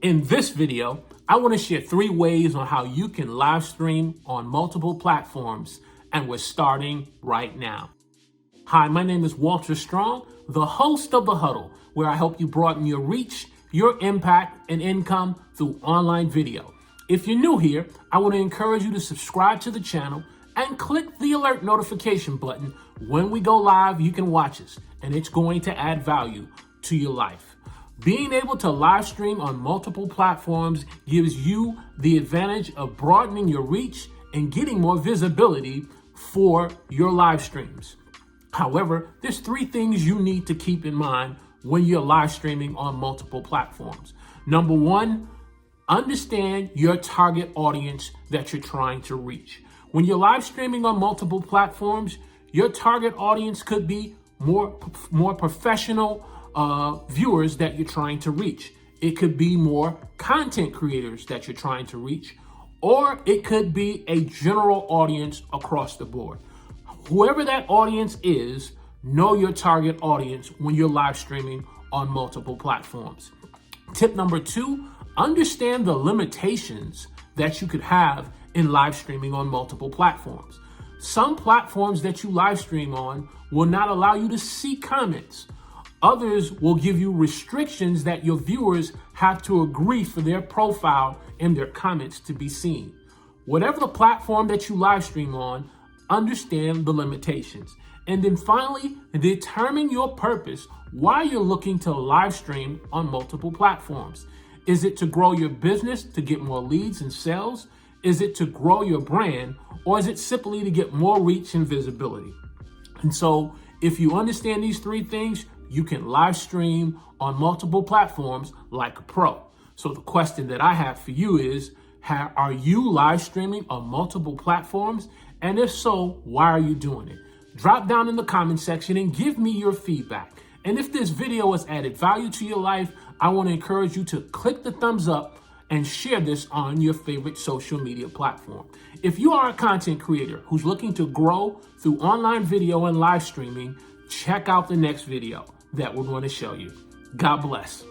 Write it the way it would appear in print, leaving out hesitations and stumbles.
In this video, I want to share 3 ways on how you can live stream on multiple platforms, and we're starting right now. Hi, my name is Walter Strong, the host of The Huddle, where I help you broaden your reach, your impact, and income through online video. If you're new here, I want to encourage you to subscribe to the channel and click the alert notification button. When we go live, you can watch us, and it's going to add value to your life. Being able to live stream on multiple platforms gives you the advantage of broadening your reach and getting more visibility for your live streams. However, there's 3 things you need to keep in mind when you're live streaming on multiple platforms. Number 1, understand your target audience that you're trying to reach. When you're live streaming on multiple platforms, your target audience could be more professional viewers that you're trying to reach. It could be more content creators that you're trying to reach, or it could be a general audience across the board. Whoever that audience is, know your target audience when you're live streaming on multiple platforms. Tip number 2, understand the limitations that you could have in live streaming on multiple platforms. Some platforms that you live stream on will not allow you to see comments. Others will give you restrictions that your viewers have to agree for their profile and their comments to be seen. Whatever the platform that you live stream on, understand the limitations. And then finally, determine your purpose. Why you're looking to live stream on multiple platforms. Is it to grow your business, to get more leads and sales? Is it to grow your brand? Or is it simply to get more reach and visibility? And so if you understand these 3 things, you can live stream on multiple platforms like a pro. So the question that I have for you is, are you live streaming on multiple platforms? And if so, why are you doing it? Drop down in the comment section and give me your feedback. And if this video has added value to your life, I want to encourage you to click the thumbs up and share this on your favorite social media platform. If you are a content creator who's looking to grow through online video and live streaming, check out the next video that we're going to show you. God bless.